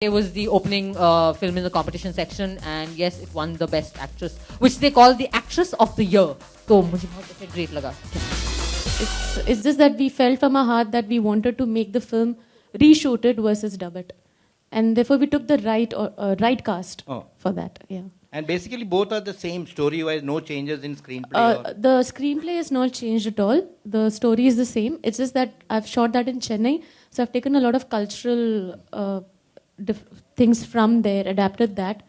It was the opening film in the competition section, and yes, it won the best actress, which they call the actress of the year. तो मुझे बहुत ऐसे great लगा. It's just that we felt from our heart that we wanted to make the film, reshoot it versus dub it, and therefore we took the right cast for that. Yeah. And basically both are the same story-wise, no changes in screenplay. The screenplay is not changed at all. The story is the same. It's just that I've shot that in Chennai, so I've taken a lot of cultural things from there, adapted that,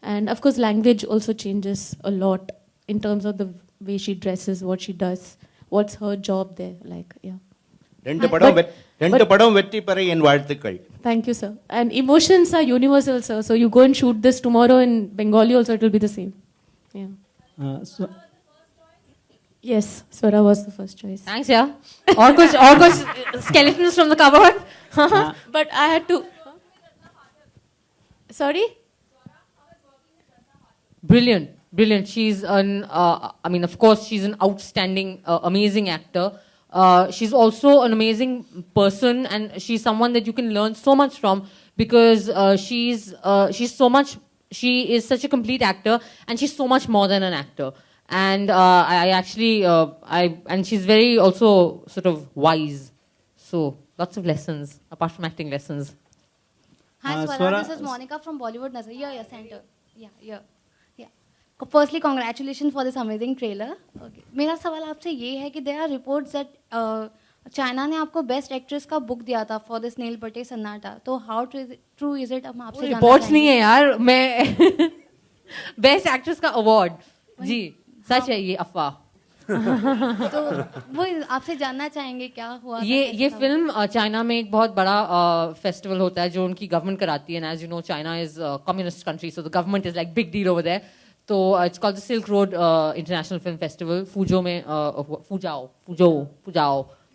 and of course language also changes a lot in terms of the way she dresses, what she does, what's her job there. Like, yeah. Thank you, sir. And emotions are universal, sir. So you go and shoot this tomorrow in Bengali also, it will be the same. Yeah. Yes, Swara was the first choice. Thanks, yeah. Or kuch skeletons from the cupboard. But I had to. Sorry? Brilliant. She's of course, she's an outstanding, amazing actor. She's also an amazing person, and she's someone that you can learn so much from, because she is such a complete actor, and she's so much more than an actor. And and she's very also sort of wise. So lots of lessons apart from acting lessons. Hi, Swara. This is Monica from Bollywood Nazar. Yeah, center. Yeah. Firstly, congratulations for this amazing trailer. Okay. मेरा सवाल आपसे ये है कि there are reports that China ने आपको best actress का book दिया था for this नील बटे सन्नाटा. तो how true is it? हम आपसे जानना रिपोर्ट्स नहीं है यार, मैं बेस्ट एक्ट्रेस का अवार्ड जी सच है, ये अफवाह. तो वो आपसे जानना चाहेंगे क्या हुआ. ये फिल्म चाइना में एक बहुत बड़ा फेस्टिवल होता है जो उनकी गवर्नमेंट कराती है. And as you know, China is communist country, so the government is like big deal over there. तो it's called the silk road international film festival. Fuzhou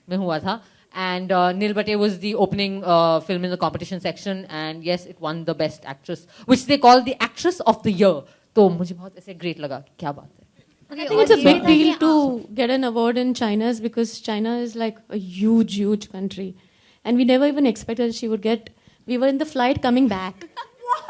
में हुआ था. And Nil Bhatte was the opening film in the competition section, and yes, it won the best actress, which they call the actress of the year. तो मुझे बहुत ऐसे great लगा. क्या बात है. I think it's a big deal to get an award in China, because China is like a huge country, and we never even expected she would get. We were in the flight coming back.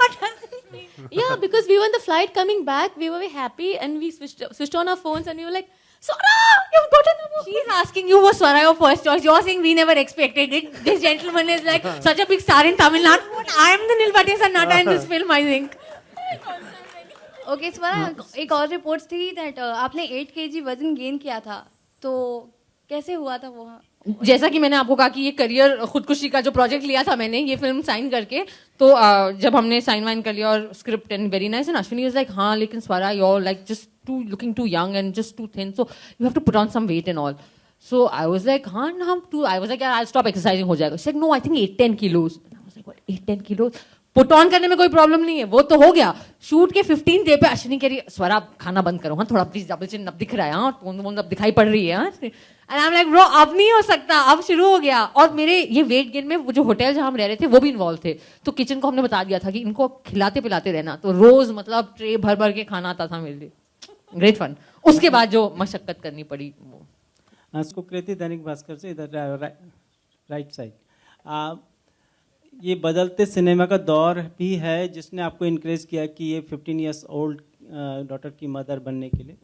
What does it mean? Yeah, because we were in the flight coming back, we were very happy, and we switched on our phones, and we were like, Swara, you've gotten the award. She's asking you, was Swara your first choice? You're saying we never expected it. This gentleman is like such a big star in Tamil Nadu. I am the Nil Bhatte Sannata in this film, I think. Okay Swara, एक और reports थी that आपने 8 kg वजन gain किया था, तो कैसे हुआ था वो? जैसा कि मैंने आपको कहा कि ये करियर खुदकुशी का जो प्रोजेक्ट लिया था मैंने, ये फिल्म साइन करके, तो जब हमने साइन वाइन कर लिया और script and very nice, and Ashwini was like हाँ लेकिन Swara you are like just too looking too young and just too thin, so you have to put on some weight and all. So I was like हाँ हम too, I was like I will stop exercising, हो जाएगा. She said no, I think 8-10 kilos. I was like what 8-10 kilos? Put on करने में कोई problem नहीं है, वो तो हो गया. शूट के 15 डे पे अश्विनी कह रही स्वरा खाना बंद करो हाँ, थोड़ा प्लीज डबल चिन अब दिख रहा है हाँ, अब दिखाई पड़ रही है हाँ. And I am like bro अब नहीं हो सकता, अब शुरू हो गया. और मेरे ये वेट गेन में वो जो होटल जहाँ हम रह रहे थे वो भी इन्वॉल्व थे, तो किचन को हमने बता दिया था कि इनको खिलाते पिलाते रहना, तो रोज मतलब ट्रे भर भर के खाना आता था मेरे लिए. Great fun. उसके बाद जो मशक्कत करनी पड़ी वो. सुकृति दैनिक भास्कर से, इधर राइट साइड. ये बदलते सिनेमा का दौर भी है जिसने आपको इनकरेज किया कि ये 15 years old डॉटर की मदर बनने के लिए.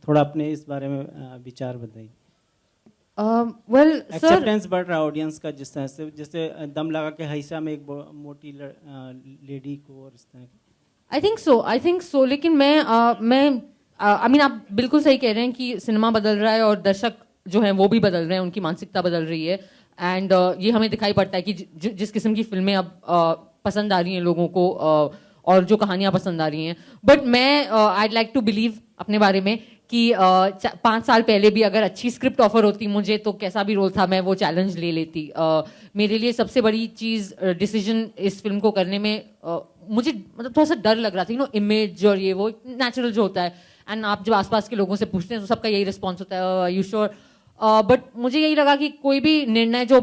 थोड़ा अपने इस बारे में विचार बताइए. वेल एक्सेप्टेंस बढ़ रहा है ऑडियंस का, जिस तरह से जैसे दम लगा के हईसा में एक मोटी लेडी को, और इस तरह की. I think so. लेकिन मैं आई मीन आप बिल्कुल सही कह रहे हैं कि सिनेमा बदल रहा है और दर्शक जो हैं वो भी बदल रहे हैं, उनकी मानसिकता बदल रही है. एंड ये हमें दिखाई पड़ता है कि जिस किस्म की फिल्में अब पसंद आ रही हैं लोगों को, और जो कहानियां पसंद आ रही हैं. बट मैं आईड लाइक टू बिलीव अपने बारे में कि 5 साल पहले भी अगर अच्छी स्क्रिप्ट ऑफर होती मुझे, तो कैसा भी रोल था मैं वो चैलेंज ले लेती. मेरे लिए सबसे बड़ी चीज़ डिसीजन इस फिल्म को करने में मुझे मतलब थोड़ा सा डर लग रहा था. नो इमेज और ये वो नेचुरल जो होता है, एंड आप जब आसपास के लोगों से पूछते हैं तो सबका यही रिस्पॉन्स होता है यू श्योर. बट मुझे यही लगा कि कोई भी निर्णय जो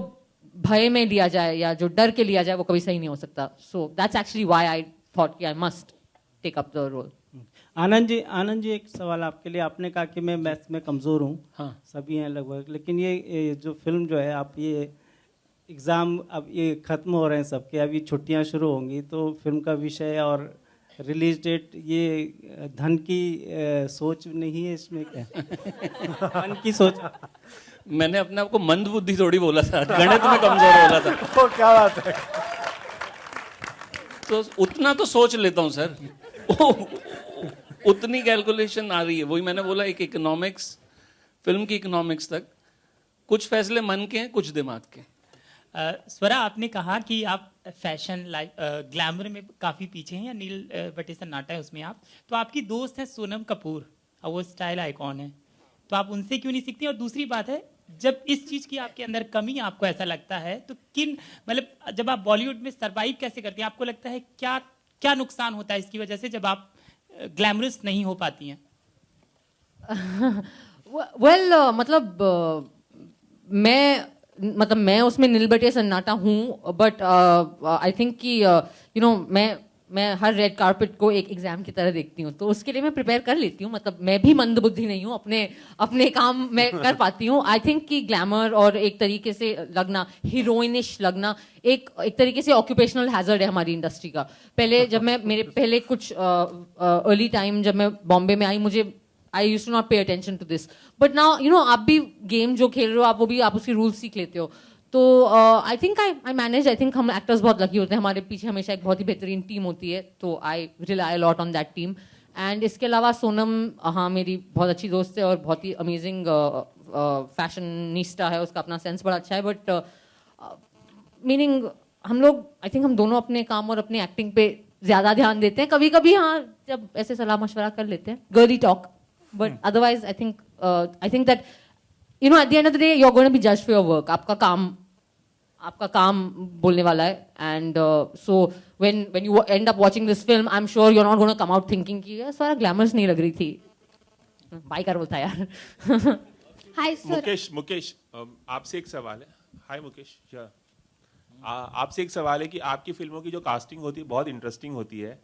भय में लिया जाए या जो डर के लिया जाए वो कभी सही नहीं हो सकता. So that's actually why I thought कि I must take up the role. Anand ji एक सवाल आपके लिए. आपने कहा कि मैं मैथ्स में कमज़ोर हूँ. हाँ, सभी हैं लगभग, लेकिन ये जो फिल्म जो है आप ये एग्ज़ाम अब ये ख़त्म हो रहे हैं सबके, अभी छुट्टियां शुरू होंगी, तो फिल्म का विषय और रिलीज डेट, ये धन की सोच नहीं है इसमें क्या? मन की सोच। मैंने अपने आप को मंद बुद्धि थोड़ी बोला था, गणित में कमजोर बोला था। तो क्या बात है। तो उतना तो सोच लेता हूँ सर, उतनी कैलकुलेशन आ रही है। वही मैंने बोला, एक इकोनॉमिक्स, फिल्म की इकोनॉमिक्स तक कुछ फैसले मन के हैं, कुछ दिमाग के। स्वरा, आपने कहा कि आप फैशन लाइफ ग्लैमर में काफ़ी पीछे हैं, या नील बटे सन्नाटा है उसमें आप, तो आपकी दोस्त है सोनम कपूर और वो स्टाइल आइकॉन है, तो आप उनसे क्यों नहीं सीखती? और दूसरी बात है, जब इस चीज़ की आपके अंदर कमी आपको ऐसा लगता है, तो किन, मतलब जब आप बॉलीवुड में सरवाइव कैसे करती हैं? आपको लगता है क्या क्या नुकसान होता है इसकी वजह से जब आप ग्लैमरस नहीं हो पाती हैं? मैं उसमें नील बटे सन्नाटा हूँ, बट आई थिंक कि मैं हर रेड कार्पेट को एक एग्जाम की तरह देखती हूँ, तो उसके लिए मैं प्रिपेयर कर लेती हूँ। मतलब मैं भी मंदबुद्धि नहीं हूँ, अपने काम मैं कर पाती हूँ। आई थिंक कि ग्लैमर और एक तरीके से लगना, हीरोइनिश लगना, एक तरीके से ऑक्यूपेशनल हैजर्ड है हमारी इंडस्ट्री का। पहले जब मैं मेरे पहले कुछ अर्ली टाइम जब मैं बॉम्बे में आई, मुझे I used to not pay attention to this, but now आप भी गेम जो खेल रहे हो, आप उसकी रूल्स सीख लेते हो। तो I think I manage. I think हम एक्टर्स बहुत लकी होते हैं, हमारे पीछे हमेशा एक बहुत ही बेहतरीन टीम होती है, तो I rely lot on that team. And इसके अलावा सोनम, हाँ, मेरी बहुत अच्छी दोस्त है और बहुत ही अमेजिंग फैशनिस्टा है, उसका अपना सेंस बड़ा अच्छा है। बट मीनिंग हम लोग, आई थिंक हम दोनों अपने काम और अपनी एक्टिंग पे ज्यादा ध्यान देते हैं। कभी कभी हाँ, जब ऐसे सलाह मशवरा कर लेते हैं, girly talk, but otherwise I think that at the end of the day you're going to be judged for your work. आपका काम बोलने वाला है। And so when you end up watching this film, I'm sure you're not going to come out thinking कि यार सारा glamorous नहीं लग रही थी। बाई कर बोलता यार। Hi sir. मुकेश, आपसे एक सवाल है। हाय मुकेश, आपसे एक सवाल है कि आपकी फिल्मों की जो कास्टिंग होती है बहुत इंटरेस्टिंग होती है,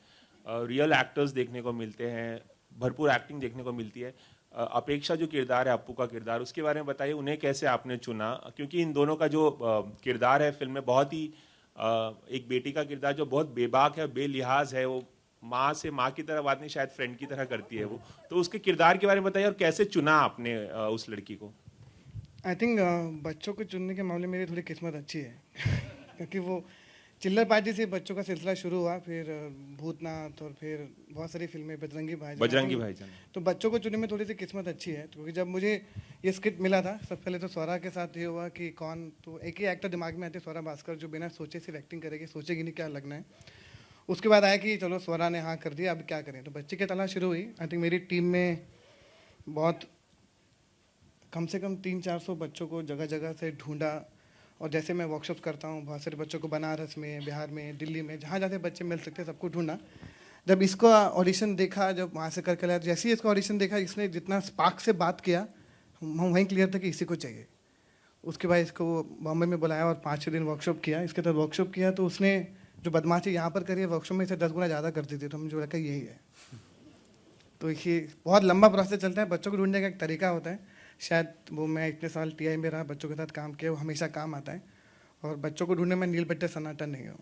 रियल एक्टर्स देखने को मिलते हैं, भरपूर एक्टिंग देखने को मिलती है। अपेक्षा जो किरदार है, अप्पू का किरदार, उसके बारे में बताइए, उन्हें कैसे आपने चुना? क्योंकि इन दोनों का जो किरदार है फिल्म में, बहुत ही एक बेटी का किरदार जो बहुत बेबाक है, बेलिहाज है, वो माँ की तरह बात नहीं, शायद फ्रेंड की तरह करती है वो। तो उसके किरदार के बारे में बताइए और कैसे चुना आपने उस लड़की को? आई थिंक बच्चों को चुनने के मामले में मेरी थोड़ी किस्मत अच्छी है क्योंकि वो चिल्लर पार्टी से बच्चों का सिलसिला शुरू हुआ, फिर भूतनाथ और फिर बहुत सारी फिल्में, बजरंगी भाईजान। तो बच्चों को चुनने में थोड़ी सी किस्मत अच्छी है, क्योंकि जब मुझे ये स्क्रिप्ट मिला था, सबसे पहले तो स्वरा के साथ ये हुआ कि कौन, तो एक ही एक्टर दिमाग में आते, स्वरा भास्कर, जो बिना सोचे सिर्फ एक्टिंग करेगी, सोचेगी नहीं क्या लगना है। उसके बाद आया कि चलो स्वरा ने हाँ कर दिया, अब क्या करें। तो बच्चे की तलाश शुरू हुई। आई थिंक मेरी टीम में बहुत कम से कम 300-400 बच्चों को जगह जगह से ढूंढा, और जैसे मैं वर्कशॉप करता हूँ बहुत सारे बच्चों को बनारस में, बिहार में, दिल्ली में, जहाँ जहाँ बच्चे मिल सकते हैं सबको ढूंढा। जब इसको ऑडिशन देखा, जब वहाँ से करके लाया, जैसे ही इसका ऑडिशन देखा, इसने जितना स्पार्क से बात किया, हम वहीं क्लियर था कि इसी को चाहिए। उसके बाद इसको बॉम्बे में बुलाया और 5-6 दिन वर्कशॉप किया। इसके बाद वर्कशॉप किया तो उसने जो बदमाशी यहाँ पर करी है, वर्कशॉप में इसे 10 गुना ज़्यादा करती थी। तो मुझे लगा यही है। तो ये बहुत लंबा प्रोसेस चलता है, बच्चों को ढूंढने का एक तरीका होता है। शायद वो मैं इतने साल टीआई में रहा, बच्चों के साथ काम किया, वो हमेशा काम आता है, और बच्चों को ढूंढने में नील बट्टे सन्नाटा नहीं हूँ।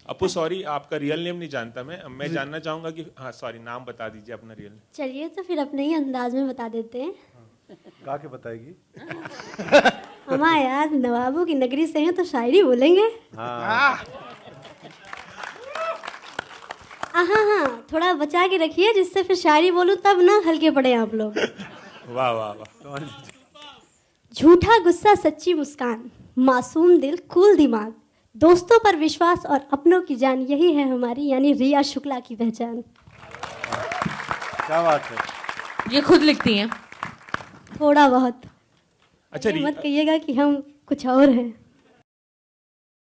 अपू सॉरी, आपका रियल नेम नहीं जानता मैं जानना चाहूँगा कि, हाँ सॉरी, नाम बता दीजिए अपना रियल। चलिए तो फिर अपने ही अंदाज में बता देते हैं। गा के बताएगी? हमारे यार नवाबों की नगरी से हैं तो शायरी बोलेंगे। हाँ हाँ, थोड़ा बचा के रखिए, जिससे फिर शायरी बोलूं तब ना हल्के पड़े आप लोग। वाह वाह वाह। झूठा गुस्सा, सच्ची मुस्कान, मासूम दिल, कूल दिमाग, दोस्तों पर विश्वास और अपनों की जान, यही है हमारी यानी रिया शुक्ला की पहचान। क्या बात है। ये खुद लिखती हैं? थोड़ा बहुत। अच्छा, मत कहिएगा कि हम कुछ और हैं।